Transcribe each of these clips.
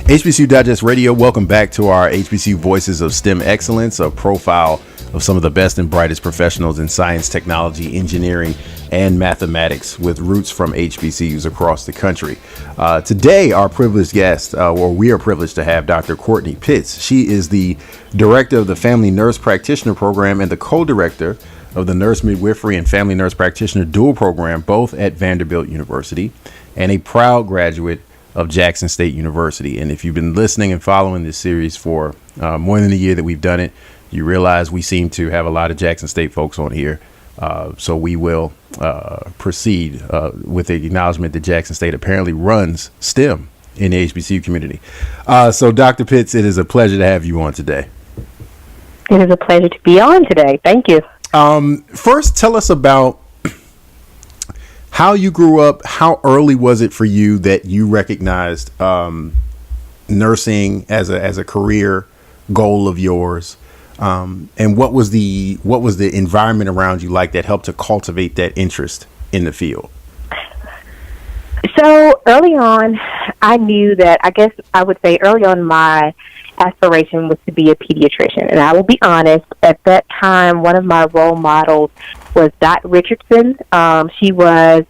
HBCU Digest Radio, welcome back to our HBCU Voices of STEM Excellence, a profile of some of the best and brightest professionals in science, technology, engineering, and mathematics with roots from HBCUs across the country. Today, our privileged guest, we are privileged to have Dr. Courtney Pitts. She is the director of the Family Nurse Practitioner Program and the co-director of the Nurse Midwifery and Family Nurse Practitioner Dual Program, both at Vanderbilt University, and a proud graduate of Jackson State University. And if you've been listening and following this series for more than a year that we've done it, you realize we seem to have a lot of Jackson State folks on here. So we will proceed with the acknowledgement that Jackson State apparently runs STEM in the HBCU community. So Dr. Pitts, it is a pleasure to have you on today. It is a pleasure to be on today. Thank you. First, tell us about how you grew up. How early was it for you that you recognized nursing as a career goal of yours? And what was the environment around you like that helped to cultivate that interest in the field? So early on, I knew that, I guess I would say early on, my aspiration was to be a pediatrician. And I will be honest, at that time, one of my role models was Dot Richardson. She was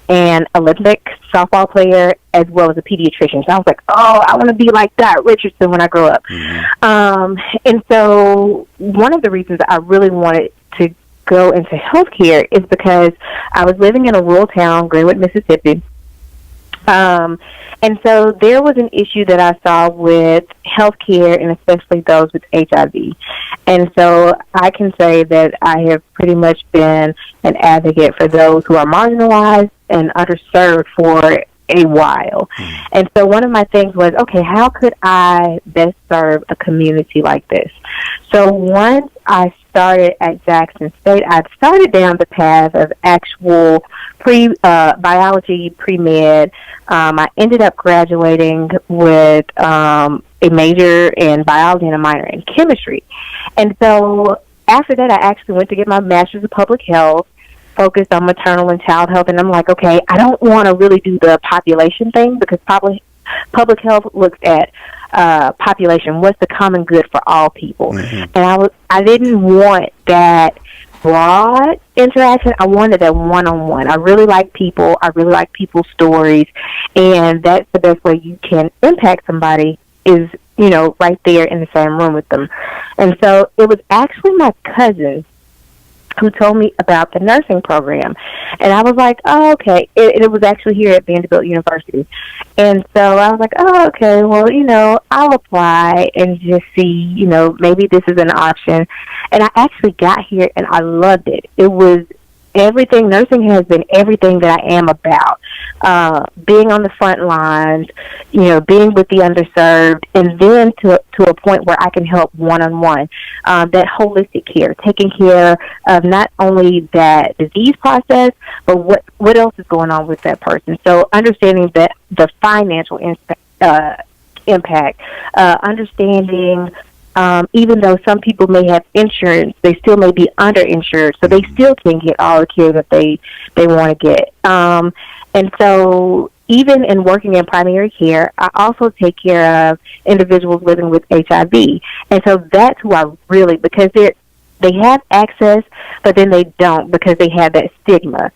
an Olympic softball player as well as a pediatrician. So I was like, oh, I want to be like Dot Richardson when I grow up. Mm-hmm. And so one of the reasons I really wanted to go into healthcare is because I was living in a rural town, Greenwood, Mississippi. And so there was an issue that I saw with healthcare, and especially those with HIV. And so I can say that I have pretty much been an advocate for those who are marginalized and underserved for a while. And so one of my things was, okay, how could I best serve a community like this? So once I started at Jackson State, I started down the path of actual biology, pre-med. I ended up graduating with a major in biology and a minor in chemistry. And so after that, I actually went to get my master's of public health, focused on maternal and child health. And I'm like, okay, I don't want to really do the population thing because public health looks at population, what's the common good for all people. Mm-hmm. And I didn't want that broad interaction. I wanted that one-on-one. I really like people. I really like people's stories. And that's the best way you can impact somebody is, right there in the same room with them. And so it was actually my cousin who told me about the nursing program. And I was like, oh, okay. It was actually here at Vanderbilt University. And so I was like, oh, okay, well, I'll apply and just see, maybe this is an option. And I actually got here and I loved it. It was everything. Nursing has been everything that I am about. Being on the front lines, being with the underserved, and then to a point where I can help one-on-one. That holistic care, taking care of not only that disease process, but what else is going on with that person. So understanding that the financial impact, understanding even though some people may have insurance, they still may be underinsured, so they still can get all the care that they want to get. And so even in working in primary care, I also take care of individuals living with HIV. And so that's who I really, because they have access, but then they don't because they have that stigma.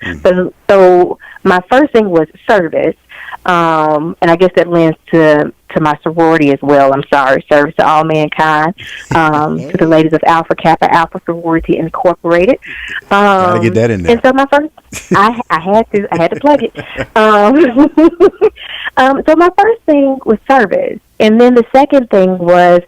So my first thing was service. And I guess that lends to my sorority as well. I'm sorry, service to all mankind. To the ladies of Alpha Kappa Alpha Sorority Incorporated. Gotta get that in there. And so my first, I had to plug it. So my first thing was service, and then the second thing was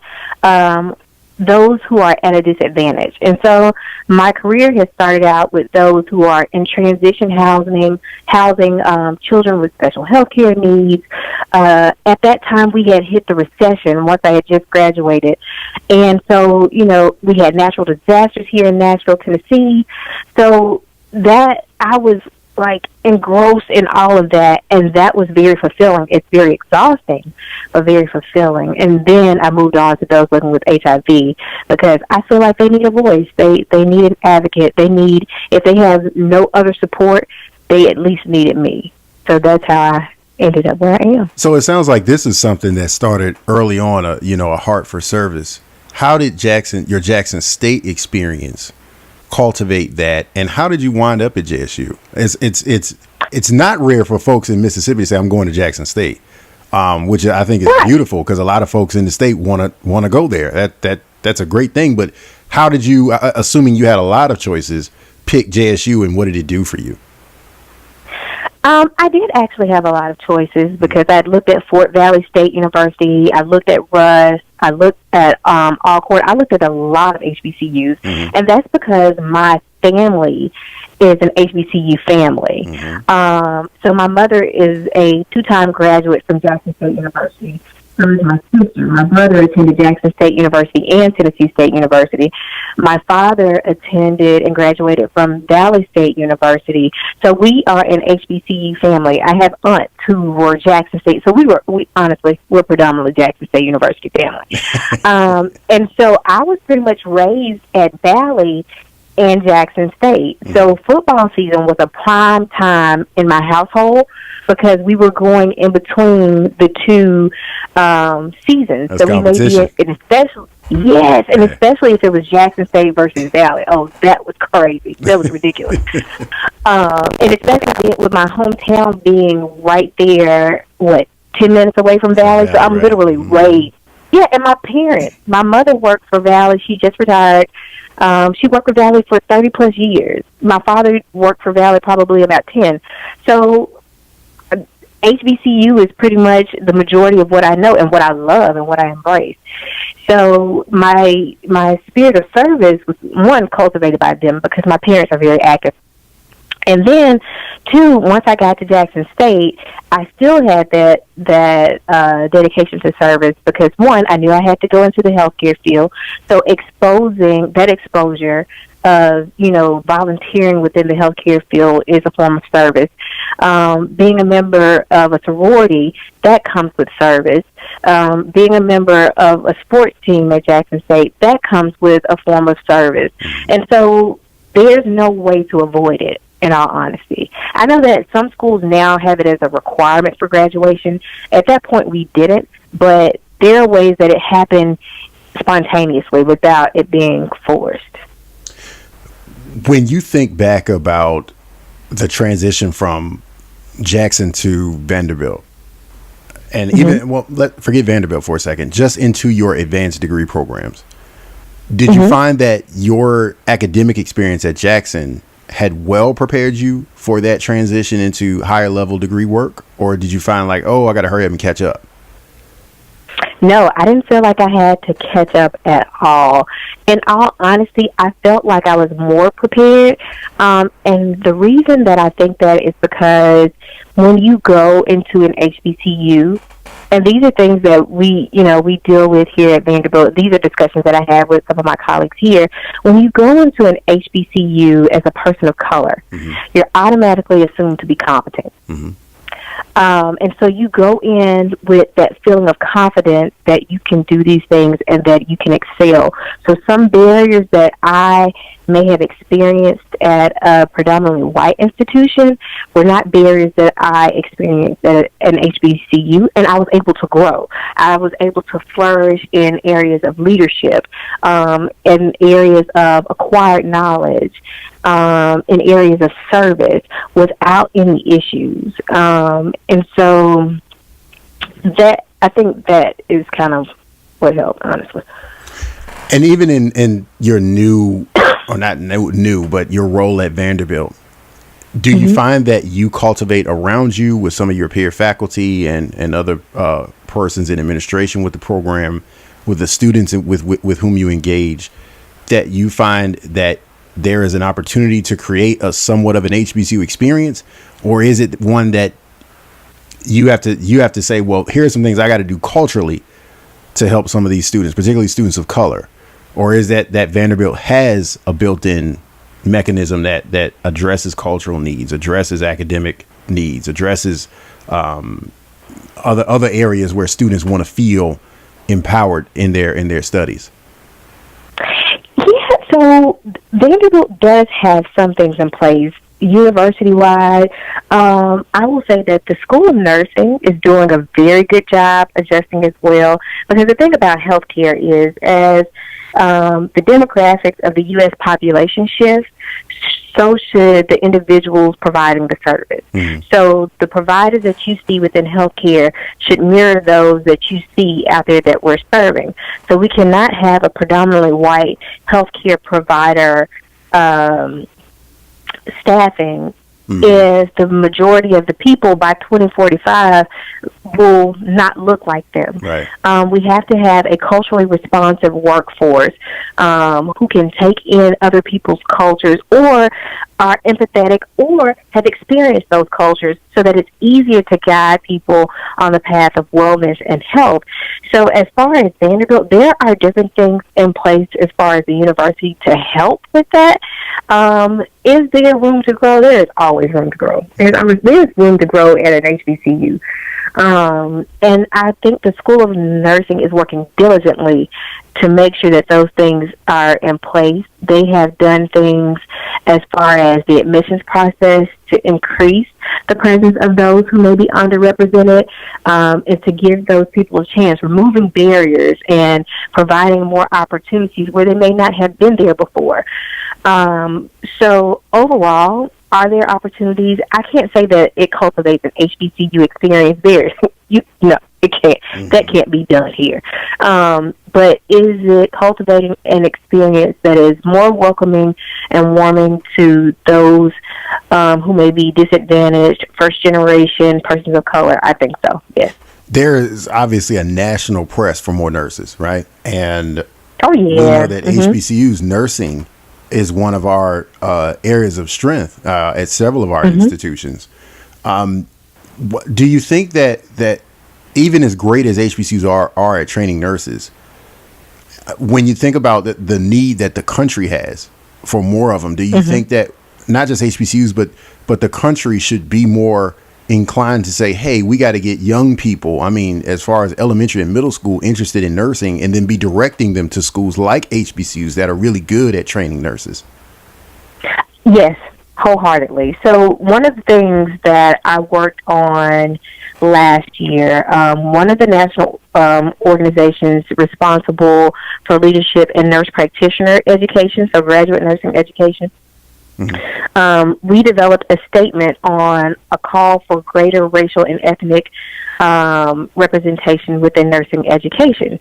those who are at a disadvantage. And so my career has started out with those who are in transition housing children with special health care needs. At that time, we had hit the recession once I had just graduated. And so, we had natural disasters here in Nashville, Tennessee. So that I was like engrossed in all of that, and that was very fulfilling. It's very exhausting, but very fulfilling. And then I moved on to those living with HIV because I feel like they need a voice. They need an advocate. If they have no other support, they at least needed me. So that's how ended up where I am. So it sounds like this is something that started early on, a heart for service. How did your Jackson State experience cultivate that, and how did you wind up at JSU? It's not rare for folks in Mississippi to say I'm going to Jackson State, which I think is beautiful, because a lot of folks in the state want to go there. That's a great thing. But how did you, assuming you had a lot of choices, pick JSU, and what did it do for you? I did actually have a lot of choices, because I looked at Fort Valley State University, I looked at Rush, I looked at Alcorn, I looked at a lot of HBCUs, and that's because my family is an HBCU family. So my mother is a 2-time graduate from Jackson State University. So is my sister. My brother attended Jackson State University and Tennessee State University. My father attended and graduated from Dallas State University. So we are an HBCU family. I have aunts who were Jackson State. So we're predominantly Jackson State University family. And so I was pretty much raised at Valley and Jackson State. So football season was a prime time in my household, because we were going in between the two seasons. That's so we may be, especially if it was Jackson State versus Valley. Oh, that was crazy. That was ridiculous. And especially with my hometown being right there, 10 minutes away from Valley. So I'm literally raised. Yeah, and my parents. My mother worked for Valley. She just retired. She worked for Valley for 30-plus years. My father worked for Valley probably about 10. So HBCU is pretty much the majority of what I know and what I love and what I embrace. So my spirit of service was, one, cultivated by them, because my parents are very active. And then, two, once I got to Jackson State, I still had that dedication to service, because, one, I knew I had to go into the healthcare field. So exposure of, volunteering within the healthcare field is a form of service. Being a member of a sorority, that comes with service. Being a member of a sports team at Jackson State, that comes with a form of service. And so there's no way to avoid it, in all honesty. I know that some schools now have it as a requirement for graduation. At that point, we didn't, but there are ways that it happened spontaneously without it being forced. When you think back about the transition from Jackson to Vanderbilt, and forget Vanderbilt for a second, just into your advanced degree programs, did you find that your academic experience at Jackson had well prepared you for that transition into higher level degree work? Or did you find I got to hurry up and catch up? No, I didn't feel like I had to catch up at all. In all honesty, I felt like I was more prepared. And the reason that I think that is because when you go into an HBCU, and these are things that we deal with here at Vanderbilt. These are discussions that I have with some of my colleagues here. When you go into an HBCU as a person of color, you're automatically assumed to be competent. And so you go in with that feeling of confidence that you can do these things and that you can excel. So some barriers that I may have experienced at a predominantly white institution were not barriers that I experienced at an HBCU, and I was able to grow. I was able to flourish in areas of leadership, in areas of acquired knowledge, in areas of service without any issues. And so that, I think that is kind of what helped, honestly. And even in your new, or not new, but your role at Vanderbilt, do you find that you cultivate around you with some of your peer faculty and other persons in administration with the program, with the students with whom you engage, that you find that there is an opportunity to create a somewhat of an HBCU experience? Or is it one that you have to say, well, here are some things I got to do culturally to help some of these students, particularly students of color? Or is that Vanderbilt has a built-in mechanism that addresses cultural needs, addresses academic needs, addresses other areas where students want to feel empowered in their studies? Yeah, so Vanderbilt does have some things in place university-wide, I will say that the School of Nursing is doing a very good job adjusting as well. Because the thing about healthcare is, as the demographics of the U.S. population shift, so should the individuals providing the service. Mm-hmm. So the providers that you see within healthcare should mirror those that you see out there that we're serving. So we cannot have a predominantly white healthcare provider staffing if the majority of the people by 2045 will not look like them. Right. We have to have a culturally responsive workforce who can take in other people's cultures or are empathetic or have experienced those cultures so that it's easier to guide people on the path of wellness and health. So as far as Vanderbilt, there are different things in place as far as the university to help with that. Is there room to grow? There is always room to grow. There's room to grow at an HBCU. And I think the School of Nursing is working diligently to make sure that those things are in place. They have done things as far as the admissions process to increase the presence of those who may be underrepresented, and to give those people a chance, removing barriers and providing more opportunities where they may not have been there before. So overall, are there opportunities? I can't say that it cultivates an HBCU experience there. No, it can't. Mm-hmm. That can't be done here. But is it cultivating an experience that is more welcoming and warming to those who may be disadvantaged, first-generation persons of color? I think so, yes. There is obviously a national press for more nurses, right? And we know that HBCUs nursing is one of our areas of strength at several of our institutions. Do you think that even as great as HBCUs are at training nurses, when you think about the need that the country has for more of them, do you think that not just HBCUs, but the country should be more inclined to say, hey, we got to get young people, I mean, as far as elementary and middle school, interested in nursing, and then be directing them to schools like HBCUs that are really good at training nurses? Yes, wholeheartedly. So one of the things that I worked on last year, one of the national organizations responsible for leadership in nurse practitioner education, so graduate nursing education, we developed a statement on a call for greater racial and ethnic representation within nursing education.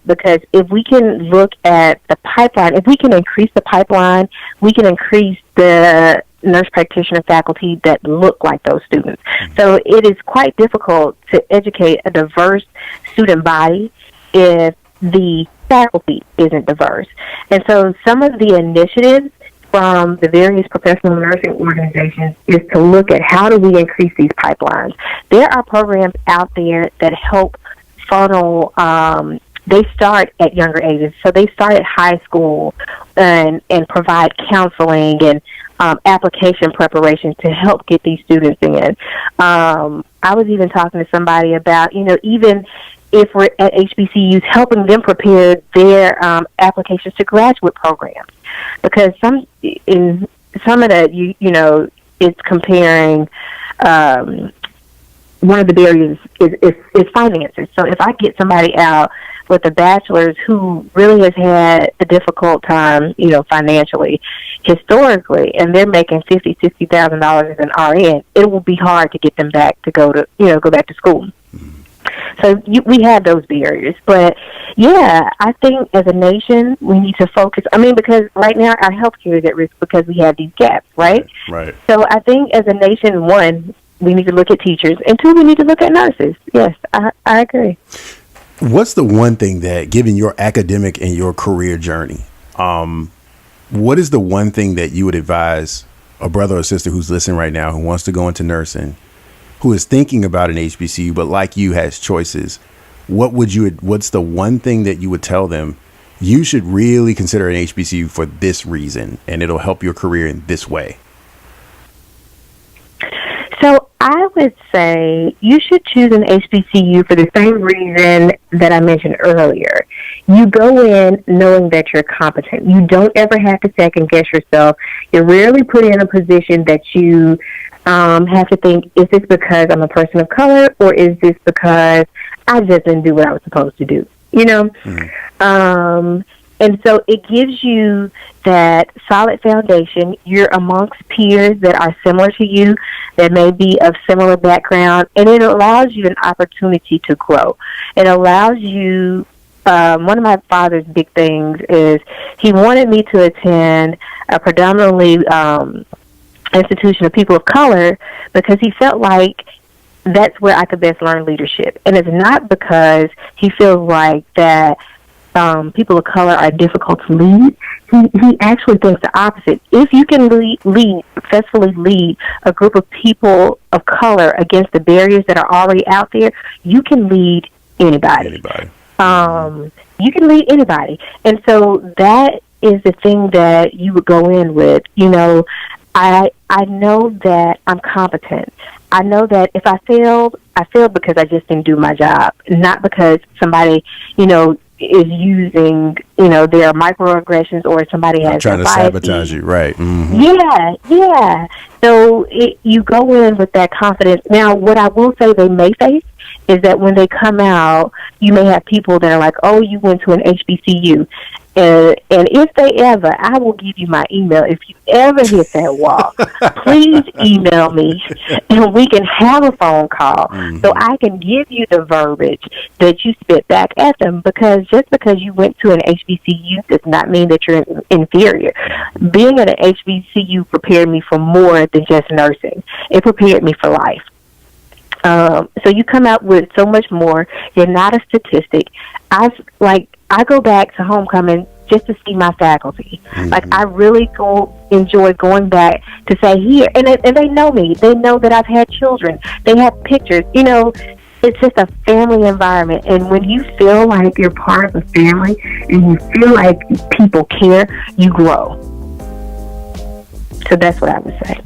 Because if we can look at the pipeline, if we can increase the pipeline, we can increase the nurse practitioner faculty that look like those students. So it is quite difficult to educate a diverse student body if the faculty isn't diverse. And so some of the initiatives from the various professional nursing organizations is to look at how do we increase these pipelines. There are programs out there that help funnel, they start at younger ages. So they start at high school and provide counseling and application preparation to help get these students in. I was even talking to somebody about, even if we're at HBCUs, helping them prepare their applications to graduate programs. Because some of that, it's comparing, one of the barriers is finances. So if I get somebody out with a bachelor's who really has had a difficult time, financially, historically, and they're making $50,000 as an RN, it will be hard to get them back to go back to school. So we have those barriers. But, yeah, I think as a nation, we need to focus. I mean, because right now our healthcare is at risk because we have these gaps, right? Right. So I think as a nation, one, we need to look at teachers, and two, we need to look at nurses. Yes, I agree. What's the one thing that, given your academic and your career journey, what is the one thing that you would advise a brother or sister who's listening right now who wants to go into nursing, who is thinking about an HBCU, but like you has choices? What's the one thing that you would tell them? You should really consider an HBCU for this reason, and it'll help your career in this way. So I would say you should choose an HBCU for the same reason that I mentioned earlier. You go in knowing that you're competent. You don't ever have to second guess yourself. You're rarely put in a position that you have to think, is this because I'm a person of color, or is this because I just didn't do what I was supposed to do? You know? Mm-hmm. And so it gives you that solid foundation. You're amongst peers that are similar to you, that may be of similar background, and it allows you an opportunity to grow. It allows you, one of my father's big things is he wanted me to attend a predominantly institution of people of color because he felt like that's where I could best learn leadership. And it's not because he feels like that people of color are difficult to lead. He actually thinks the opposite. If you can successfully lead a group of people of color against the barriers that are already out there, you can lead anybody. You can lead anybody. And so that is the thing that you would go in with. You know, I know that I'm competent. I know that if I failed because I just didn't do my job, not because somebody, you know, is using, you know, their microaggressions or somebody has trying to sabotage you, right? Mm-hmm. Yeah. So you go in with that confidence. Now, what I will say they may face is that when they come out, you may have people that are like, oh, you went to an HBCU. And if they ever, I will give you my email. If you ever hit that wall, please email me and we can have a phone call so I can give you the verbiage that you spit back at them. Because just because you went to an HBCU does not mean that you're inferior. Being at an HBCU prepared me for more than just nursing. It prepared me for life. So you come out with so much more. You're not a statistic. I go back to homecoming just to see my faculty. Like, I really enjoy going back to say here, and they know me. They know that I've had children. They have pictures. You know, it's just a family environment. And when you feel like you're part of a family and you feel like people care, you grow. So that's what I would say.